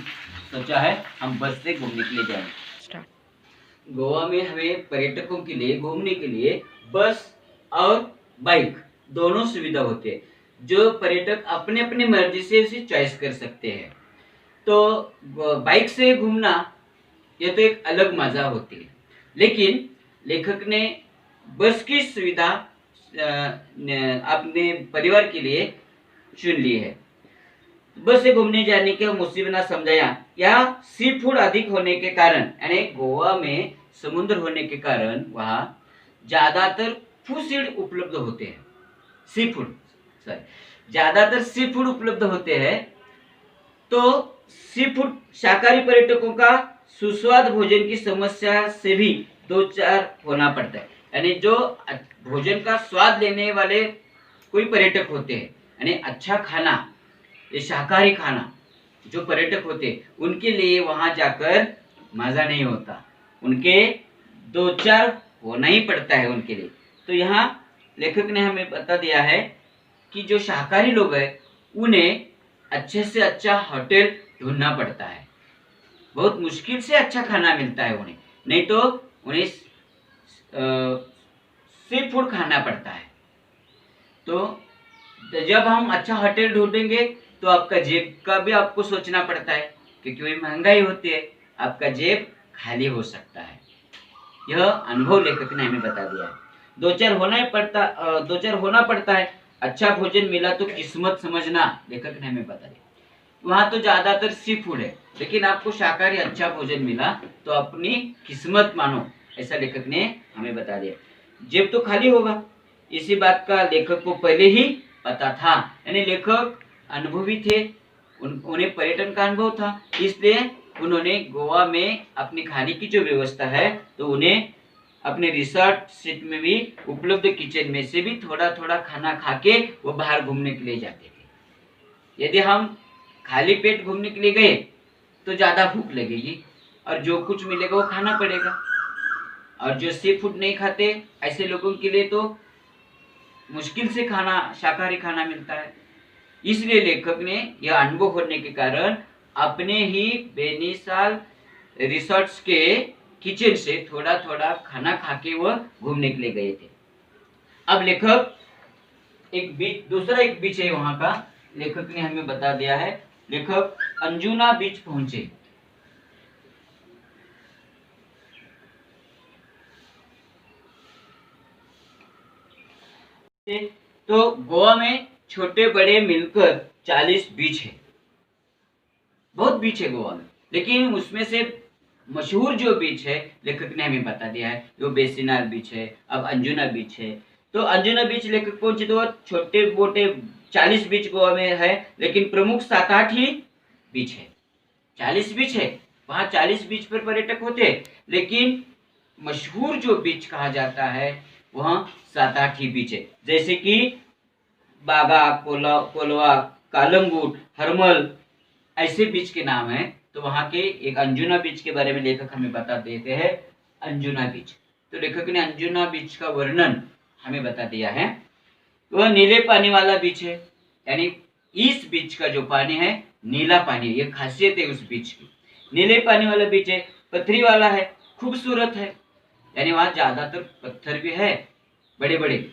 [SPEAKER 1] सोचा है, हम बस से घूमने के लिए जाएंगे। गोवा में हमें पर्यटकों के लिए घूमने के लिए बस और बाइक दोनों सुविधा होती है, जो पर्यटक अपने अपने मर्जी से उसे चॉइस कर सकते हैं। तो बाइक से घूमना यह तो एक अलग मजा होती है, लेकिन लेखक ने बस की सुविधा अपने परिवार के लिए चुन ली है। बस से घूमने जाने के मुसीबत ना समझाया, या सी फूड अधिक होने के कारण, यानी गोवा में समुद्र होने के कारण वहाँ ज्यादातर फूड उपलब्ध होते हैं। सी फूड, सॉरी, ज्यादातर सी फूड उपलब्ध होते हैं। तो सी फूड शाकाहारी पर्यटकों का सुस्वाद भोजन की समस्या से भी दो चार होना पड़ता है, यानी जो भोजन का स्वाद लेने वाले कोई पर्यटक होते हैं, यानी अच्छा खाना, ये शाकाहारी खाना जो पर्यटक होते हैं, उनके लिए वहां जाकर मजा नहीं होता, उनके दो चार होना ही पड़ता है उनके लिए। तो यहाँ लेखक ने हमें बता दिया है कि जो शाकाहारी लोग हैं उन्हें अच्छे से अच्छा होटल ढूंढना पड़ता है, बहुत मुश्किल से अच्छा खाना मिलता है उन्हें, नहीं तो उन्हें सी फूड खाना पड़ता है। तो जब हम अच्छा होटल ढूंढेंगे तो आपका जेब का भी आपको सोचना पड़ता है, क्योंकि वही महंगाई होती है, आपका जेब खाली हो सकता है। यह अनुभव लेखक ने हमें बता दिया है। दो चार होना पड़ता है। अच्छा भोजन मिला तो किस्मत समझना, लेखक ने हमें बता दिया। वहां तो ज्यादातर सी फूड है, लेकिन आपको शाकाहारी अच्छा भोजन मिला तो अपनी किस्मत मानो, ऐसा लेखक ने हमें बता दिया। जेब तो खाली होगा, इसी बात का लेखक को पहले ही पता था, यानी लेखक अनुभवी थे, उन्हें पर्यटन का अनुभव था, इसलिए उन्होंने गोवा में अपनी खाने की जो व्यवस्था है तो उन्हें अपने रिसोर्ट सीट में भी उपलब्ध किचन में से भी थोड़ा थोड़ा खाना खा के वो बाहर घूमने के लिए जाते थे। यदि हम खाली पेट घूमने के लिए गए तो ज्यादा भूख लगेगी और जो कुछ मिलेगा वो खाना पड़ेगा, और जो सी फूड नहीं खाते ऐसे लोगों के लिए तो मुश्किल से खाना, शाकाहारी खाना मिलता है। इसलिए लेखक ने यह अनुभव होने के कारण अपने ही बेनिसाल रिसोर्ट्स के किचन से थोड़ा थोड़ा खाना खा के वह घूमने के लिए गए थे। अब लेखक दूसरा एक बीच है वहां का, लेखक ने हमें बता दिया है। लेखक अंजुना बीच पहुंचे। तो गोवा में छोटे बड़े मिलकर 40 बीच है, बहुत बीच है गोवा में, लेकिन उसमें से मशहूर जो बीच है लेखक ने हमें बता दिया है, वो बेसिनार बीच है, अब अंजुना बीच है। तो अंजुना बीच लेखक पहुंचे तो छोटे मोटे 40 बीच गोवा में है, लेकिन प्रमुख 7-8 ही बीच है। 40 बीच है, वहां 40 बीच पर पर्यटक होते हैं, लेकिन मशहूर जो बीच कहा जाता है वहां 7-8 ही बीच है, जैसे कि बागा, कोलवा, कालंगुट, हरमल, ऐसे बीच के नाम है। तो वहां के एक अंजुना बीच के बारे में लेखक हमें बता देते हैं। अंजुना बीच, तो लेखक ने अंजुना बीच का वर्णन हमें बता दिया है। वह नीले पानी वाला बीच है, यानी इस बीच का जो पानी है नीला पानी, ये खासियत है उस बीच की। नीले पानी वाला बीच है, पत्थरी वाला है, खूबसूरत है, यानी वहां ज्यादातर पत्थर भी है बड़े बड़े,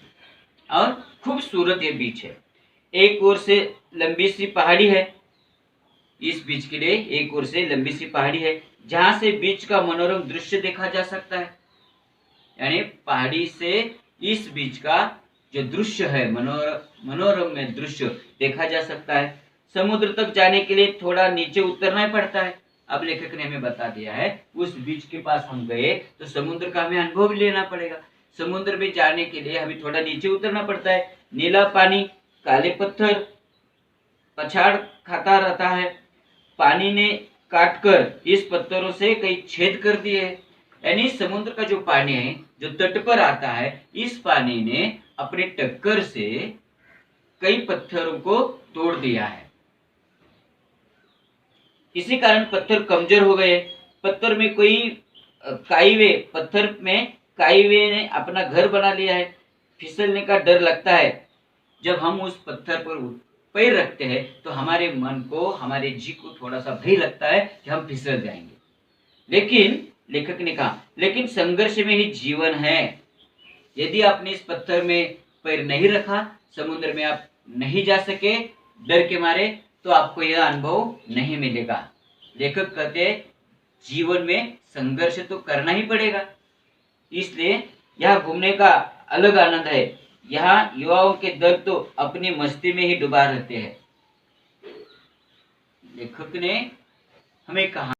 [SPEAKER 1] और खूबसूरत ये बीच है। एक ओर से लंबी सी पहाड़ी है, इस बीच के लिए एक ओर से लंबी सी पहाड़ी है जहां से बीच का मनोरम दृश्य देखा जा सकता है। यानी पहाड़ी से इस बीच का जो दृश्य है, मनोरम में दृश्य देखा जा सकता है। समुद्र तक जाने के लिए थोड़ा नीचे उतरना पड़ता है। अब लेखक ने हमें बता दिया है उस बीच के पास हम गए तो समुद्र का हमें अनुभव लेना पड़ेगा। समुद्र में जाने के लिए हमें थोड़ा नीचे उतरना पड़ता है। नीला पानी, काले पत्थर पछाड़ खाता रहता है। पानी ने काटकर इस पत्थरों से कई छेद कर दिए हैं। यानी समुद्र का जो पानी है जो तट पर आता है, इस पानी ने अपने टक्कर से कई पत्थरों को तोड़ दिया है। इसी कारण पत्थर कमजोर हो गए। पत्थर में काईवे ने अपना घर बना लिया है। फिसलने का डर लगता है। जब हम उस पत्थर पर पैर रखते हैं तो हमारे मन को, हमारे जी को थोड़ा सा भय लगता है कि हम फिसल जाएंगे। लेकिन लेखक ने कहा, लेकिन संघर्ष में ही जीवन है। यदि आपने इस पत्थर में पैर नहीं रखा, समुद्र में आप नहीं जा सके डर के मारे, तो आपको यह अनुभव नहीं मिलेगा। लेखक कहते हैं जीवन में संघर्ष तो करना ही पड़ेगा। इसलिए यहाँ घूमने का अलग आनंद है। यहाँ युवाओं के दल तो अपनी मस्ती में ही डूबा रहते हैं। लेखक ने हमें कहा,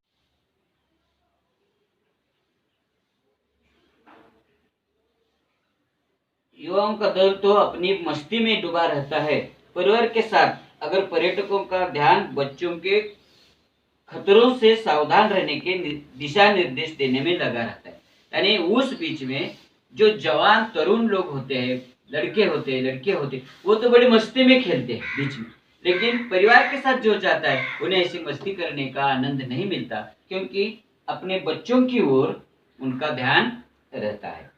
[SPEAKER 1] युवाओं का दल तो अपनी मस्ती में डूबा रहता है। परिवार के साथ अगर पर्यटकों का ध्यान बच्चों के खतरों से सावधान रहने के दिशा निर्देश देने में लगा रहता है। यानी उस बीच में जो जवान तरुण लोग होते हैं, लड़के होते, वो तो बड़ी मस्ती में खेलते हैं बीच में। लेकिन परिवार के साथ जो जाता है उन्हें ऐसी मस्ती करने का आनंद नहीं मिलता, क्योंकि अपने बच्चों की ओर उनका ध्यान रहता है।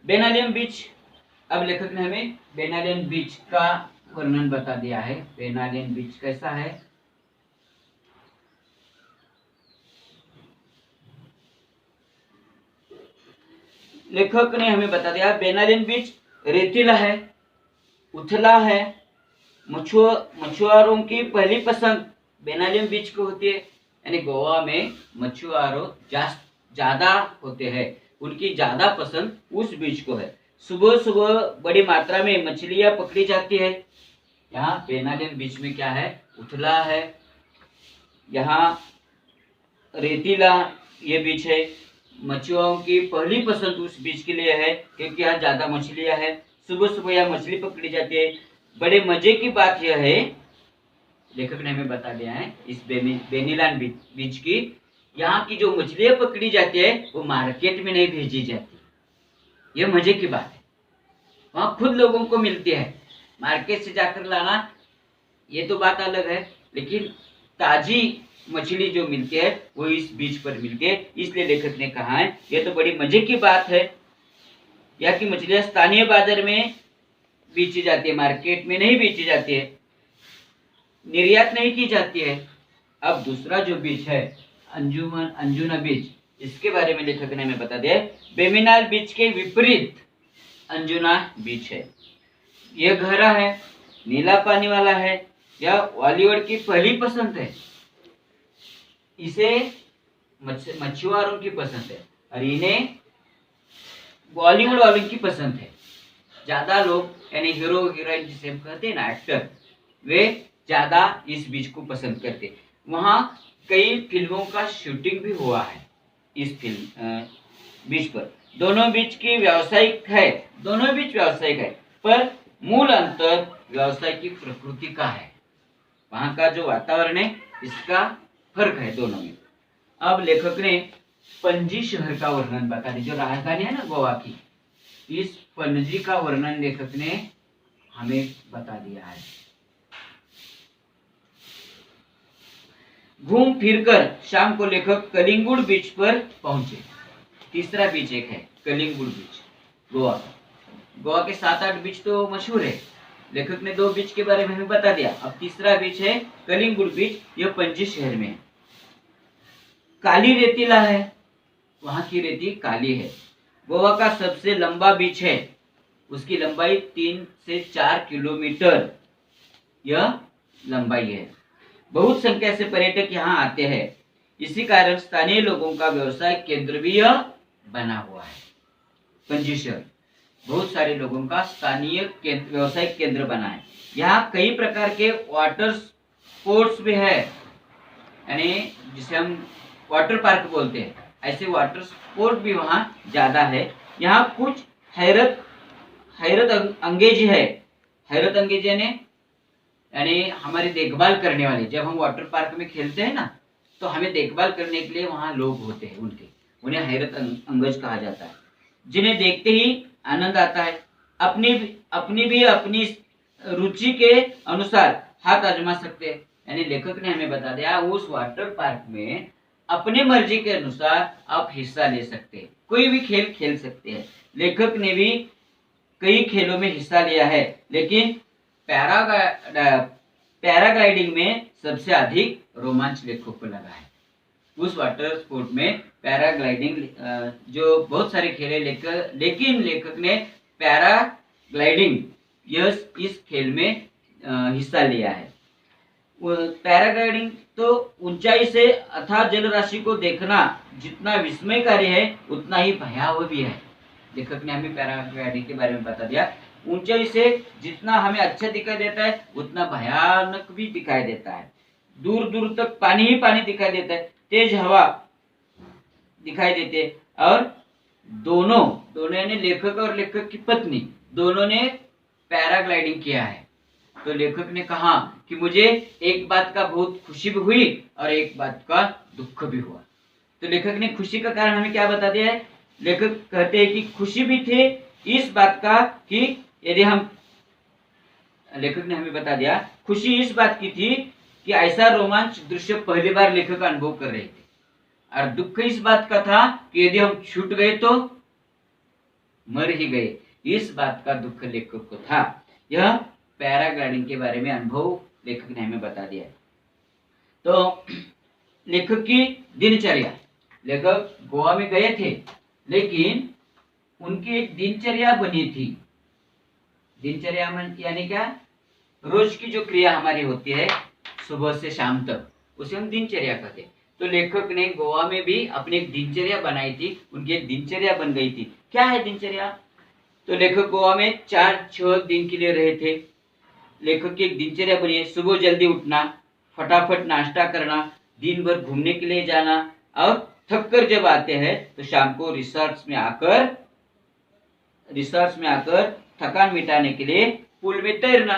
[SPEAKER 1] बेनालियम बीच। अब लेखक ने हमें बेनालियन बीच का वर्णन बता दिया है। बेनालियन बीच कैसा है? लेखक ने हमें बता दिया बेनालियन बीच रेतीला है, उथला है, मछुआरों की पहली पसंद बेनालियन बीच को होती है। यानी गोवा में मछुआरों ज्यादा होते हैं, उनकी ज्यादा पसंद उस बीच को है। सुबह सुबह बड़ी मात्रा में मछलियां पकड़ी जाती है। यहाँ बेनालियन बीच में क्या है? उथला है, यहाँ रेतीला ये बीच है। मछुआरों की पहली पसंद उस बीच के लिए है क्योंकि यहाँ ज्यादा मछलियां है। सुबह सुबह यहाँ मछली पकड़ी जाती है। बड़े मजे की बात यह है, लेखक ने हमें बता दिया है इस बेनीलान बीच की, यहाँ की जो मछलियां पकड़ी जाती है वो मार्केट में नहीं भेजी जाती। यह मजे की बात है। वहाँ खुद लोगों को मिलती है। मार्केट से जाकर लाना ये तो बात अलग है, लेकिन ताजी मछली जो मिलती है वो इस बीच पर मिलती है। इसलिए लेखक ने कहा है ये तो बड़ी मजे की बात है। यहाँ की मछलियां स्थानीय बाजार में बेची जाती है, मार्केट में नहीं बेची जाती है, निर्यात नहीं की जाती है। अब दूसरा जो बीच है अंजुना बीच, इसके बारे में लेखक ने हमें बता दिया। बेमिनाल बीच के विपरीत अंजुना बीच है। यह गहरा है, नीला पानी वाला है, यह बॉलीवुड की पहली पसंद है। इसे मछुआरों की पसंद है और इन्हें बॉलीवुड वालों की पसंद है। ज्यादा लोग यानी हीरो हीरोइन जिसे हम कहते हैं ना, एक्टर, वे ज्यादा इस बीच को पसंद करते। वहाँ कई फिल्मों का शूटिंग भी हुआ है इस बीच पर। दोनों बीच व्यावसायिक है, पर मूल अंतर व्यवसाय की प्रकृति का है। वहाँ का जो वातावरण है इसका फर्क है दोनों में। अब लेखक ने पणजी शहर का वर्णन बता दिया, जो राजधानी है ना गोवा की। इस पणजी का वर्णन लेखक ने हमें बता दिया है। घूम फिरकर शाम को लेखक कलिंगुड बीच पर पहुंचे। तीसरा बीच एक है कलिंगुड बीच, गोवा के 7-8 बीच तो मशहूर है। लेखक ने 2 बीच के बारे में हमें बता दिया। अब तीसरा बीच है कलिंगुड बीच, यह पणजी शहर में है। काली रेतीला है, वहां की रेती काली है। गोवा का सबसे लंबा बीच है, उसकी लंबाई 3 से 4 किलोमीटर यह लंबाई है। बहुत संख्या से पर्यटक यहाँ आते हैं। इसी कारण स्थानीय लोगों का व्यवसाय केंद्र भी यह बना हुआ है। पणजी शहर बहुत सारे लोगों का स्थानीय व्यवसायिक केंद्र बना है। यहाँ कई प्रकार के वाटर स्पोर्ट्स भी है, यानी जिसे हम वाटर पार्क बोलते हैं, ऐसे वाटर स्पोर्ट भी वहाँ ज्यादा है। यहाँ कुछ हैरत अंगेज है। हैरत अंगेज यानी हमारी देखभाल करने वाले, जब हम वाटर पार्क में खेलते हैं ना, तो हमें देखभाल करने के लिए वहाँ लोग होते हैं, उन्हें हैरत अंगेज कहा जाता है, जिन्हें देखते ही आनंद आता है। अपनी रुचि के अनुसार हाथ आजमा सकते हैं। यानी लेखक ने हमें बता दिया उस वाटर पार्क में अपने मर्जी के अनुसार आप हिस्सा ले सकते हैं, कोई भी खेल खेल सकते हैं। लेखक ने भी कई खेलों में हिस्सा लिया है, लेकिन पैराग्लाइडिंग में सबसे अधिक रोमांच लेखक को लगा है। उस वाटर स्पोर्ट में पैराग्लाइडिंग जो बहुत सारे खेल है, लेकिन लेखक ने पैराग्लाइडिंग इस खेल में हिस्सा लिया है। पैराग्लाइडिंग तो ऊंचाई से अथाह जल राशि को देखना जितना विस्मयकारी है, उतना ही भयावह भी है। लेखक ने हमें पैराग्लाइडिंग के बारे में बता दिया। ऊंचाई से जितना हमें अच्छा दिखाई देता है, उतना भयानक भी दिखाई देता है। दूर दूर तक पानी ही पानी दिखाई देता है, तेज हवा दिखाई देते, और दोनों यानी लेखक और लेखक की पत्नी दोनों ने पैराग्लाइडिंग किया है। तो लेखक ने कहा कि मुझे एक बात का बहुत खुशी भी हुई और एक बात का दुख भी हुआ। तो लेखक ने खुशी का कारण हमें क्या बता दिया है? लेखक कहते हैं कि खुशी भी थे इस बात का कि यदि हम, लेखक ने हमें बता दिया खुशी इस बात की थी कि ऐसा रोमांच दृश्य पहली बार लेखक अनुभव कर रहे थे, और दुख इस बात का था कि यदि हम छूट गए तो मर ही गए, इस बात का दुख लेखक को था। यह पैराग्लाइडिंग के बारे में अनुभव लेखक ने हमें बता दिया। तो लेखक की दिनचर्या, लेखक गोवा में गए थे, लेकिन उनकी एक दिनचर्या बनी थी। दिनचर्या यानी क्या? रोज की जो क्रिया हमारी होती है सुबह से शाम तक, उसे हम दिनचर्या कहते हैं। तो लेखक ने गोवा में भी अपनी एक दिनचर्या बनाई थी, उनकी एक दिनचर्या बन गई थी। क्या है दिनचर्या? तो लेखक गोवा में 4-6 दिन के लिए रहे थे। लेखक की एक दिनचर्या बनी है, सुबह जल्दी उठना, फटाफट नाश्ता करना, दिन भर घूमने के लिए जाना, और थक कर जब आते हैं तो शाम को रिसर्च में आकर थकान मिटाने के लिए पूल में तैरना।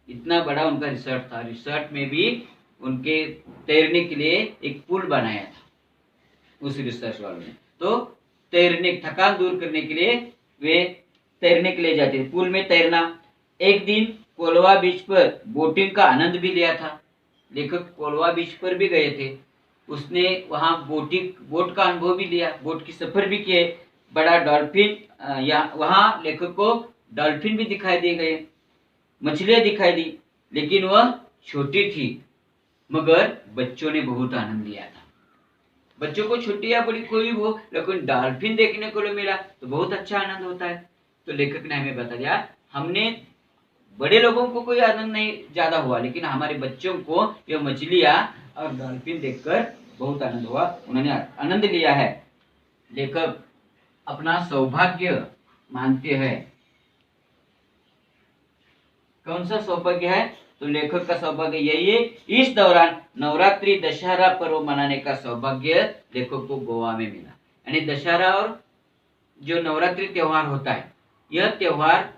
[SPEAKER 1] इतना बड़ा उनका रिसर्च था। रिसर्च में भी उनके तैरने के लिए एक पुल बनाया था उस रिसर्च वालों ने। तो थकान दूर करने के लिए वे तैरने के लिए जाते थे, पुल में तैरना। एक दिन कोलवा बीच पर बोटिंग का आनंद भी लिया था। लेखक कोलवा बीच पर भी गए थे, उसने वहां बोट का अनुभव भी लिया, बोट की सफर भी किए। बड़ा डॉल्फिन, वहां लेखक को डॉल्फिन भी दिखाई दे गए, मछलियां दिखाई दी, लेकिन वह छोटी थी, मगर बच्चों ने बहुत आनंद लिया था। बच्चों को छोटी या बड़ी कोई हो, लेकिन डॉल्फिन देखने को मिला तो बहुत अच्छा आनंद होता है। तो लेखक ने हमें बता दिया, हमने बड़े लोगों को कोई आनंद नहीं ज्यादा हुआ, लेकिन हमारे बच्चों को ये मछलियां और डॉल्फिन देखकर बहुत आनंद हुआ, उन्होंने आनंद लिया है। लेखक अपना सौभाग्य मानते हैं। कौन सा सौभाग्य है? तो लेखक का सौभाग्य यही है, इस दौरान नवरात्रि दशहरा पर्व मनाने का सौभाग्य लेखक को गोवा में मिला। यानी दशहरा और जो नवरात्रि त्योहार होता है, यह त्योहार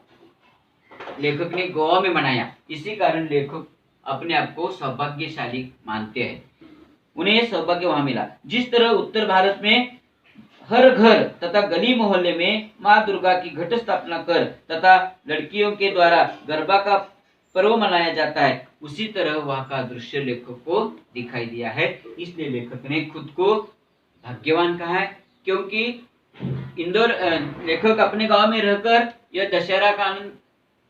[SPEAKER 1] लेखक ने गोवा में मनाया। इसी कारण लेखक अपने आप को सौभाग्यशाली मानते हैं, उन्हें यह सौभाग्य वहां मिला। जिस तरह उत्तर भारत में हर घर तथा गली मोहल्ले में माँ दुर्गा की घट स्थापना कर तथा लड़कियों के द्वारा गरबा का पर्व मनाया जाता है, उसी तरह वहां का दृश्य लेखक को दिखाई दिया है। इसलिए लेखक ने खुद को भाग्यवान कहा है, क्योंकि लेखक अपने गांव में रहकर यह दशहरा का आनंद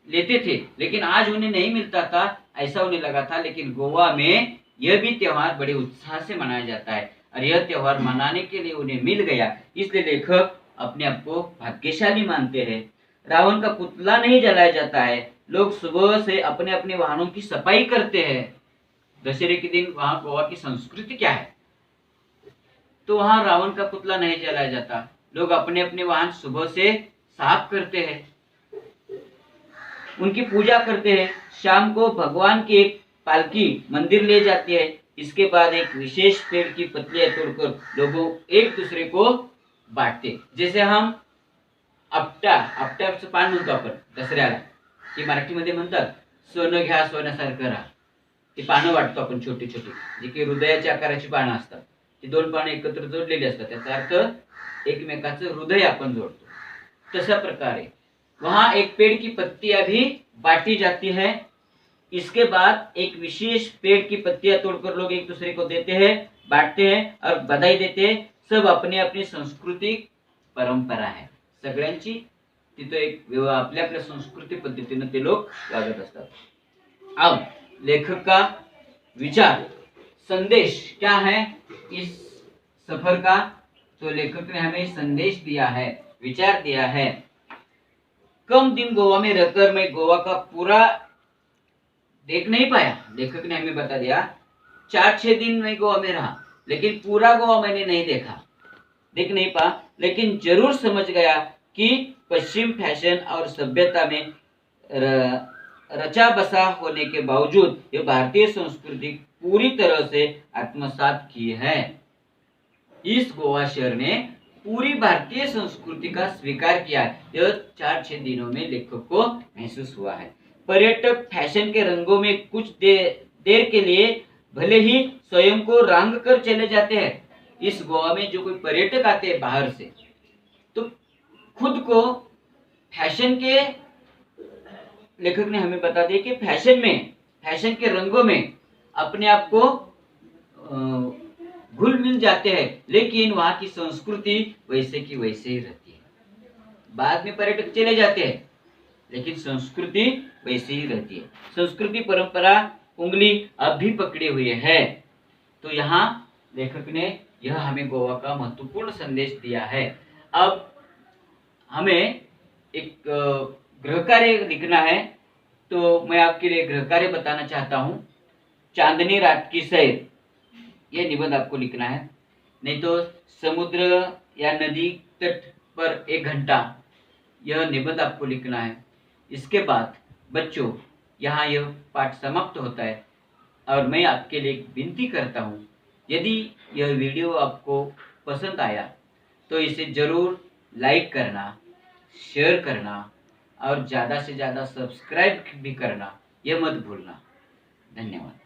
[SPEAKER 1] लेते थे, लेकिन आज उन्हें नहीं मिलता था, ऐसा उन्हें लगा था। लेकिन गोवा में यह भी त्योहार बड़े उत्साह से मनाया जाता है, और यह त्योहार मनाने के लिए उन्हें मिल गया। इसलिए लेखक अपने आप को भाग्यशाली मानते हैं। रावण का पुतला नहीं जलाया जाता है, लोग सुबह से अपने अपने वाहनों की सफाई करते हैं, दशहरे के दिन वहाँ गोवा की संस्कृति क्या है, तो वहाँ रावण का पुतला नहीं जलाया जाता। लोग अपने अपने वाहन सुबह से साफ करते हैं, उनकी पूजा करते हैं। शाम को भगवान की एक पालकी मंदिर ले जाती है। इसके बाद एक विशेष पेड़ की पत्तियां तोड़कर लोगों एक दूसरे को बांटते। जैसे हम आपट्याचं पान म्हणतो आपण दसऱ्याला, ती मराठीमध्ये म्हणतात सोनं घ्या सोन्यासारखं राहा. ती पानं वाटतो आपण छोटी छोटी, जी की हृदयाच्या आकाराची पानं असतात. ती दोन पानं एकत्र जोडलेली असतात, त्याचा अर्थ एकमेकाचं हृदय आपण जोडतो. तशा प्रकारे वहां एक पेड़ की पत्तियां भी बांटी जाती है। इसके बाद एक विशेष पेड़ की पत्तियां तोड़कर लोग एक दूसरे को देते हैं, बांटते हैं और बधाई देते हैं। सब अपनी अपनी सांस्कृतिक परंपरा है सगळ्यांची, तिथं एक आपल्या आपल्या संस्कृती पद्धतीने ते लोग वागत असतात. अब लेखक का विचार संदेश क्या है इस सफर का, तो लेखक ने हमें संदेश दिया है, विचार दिया है। कम दिन गोवा में रहकर मैं गोवा का पूरा देख नहीं पाया। लेखक ने हमें बता दिया 4-6 दिन मैं गोवा में रहा, लेकिन पूरा गोवा मैंने नहीं देख नहीं पा, लेकिन जरूर समझ गया कि पश्चिम फैशन और सभ्यता में रचा बसा होने के बावजूद ये भारतीय संस्कृति पूरी तरह से आत्मसात की है। इस गोवा शहर ने पूरी भारतीय संस्कृति का स्वीकार किया। यह 4-6 दिनों में लेखक को महसूस हुआ है। पर्यटक फैशन के रंगों में कुछ देर के लिए भले ही स्वयं को रंग कर चले जाते हैं। इस गोवा में जो कोई पर्यटक आते हैं बाहर से, तो खुद को फैशन के, लेखक ने हमें बता दिया कि फैशन के रंगों में अपने आप को घुल मिल जाते हैं, लेकिन वहां की संस्कृति वैसे की वैसे ही रहती है। बाद में पर्यटक चले जाते हैं, लेकिन संस्कृति वैसे ही रहती है। संस्कृति परंपरा उंगली अब भी पकड़े हुए है। तो यहाँ लेखक ने यह हमें गोवा का महत्वपूर्ण संदेश दिया है। अब हमें एक गृह कार्य लिखना है, तो मैं आपके लिए गृह कार्य बताना चाहता हूँ। चांदनी रात की सैर, यह निबंध आपको लिखना है। नहीं तो समुद्र या नदी तट पर 1 घंटा, यह निबंध आपको लिखना है। इसके बाद बच्चों, यहाँ यह पाठ समाप्त होता है और मैं आपके लिए एक विनती करता हूँ, यदि यह वीडियो आपको पसंद आया तो इसे जरूर लाइक करना, शेयर करना और ज़्यादा से ज़्यादा सब्सक्राइब भी करना, यह मत भूलना। धन्यवाद।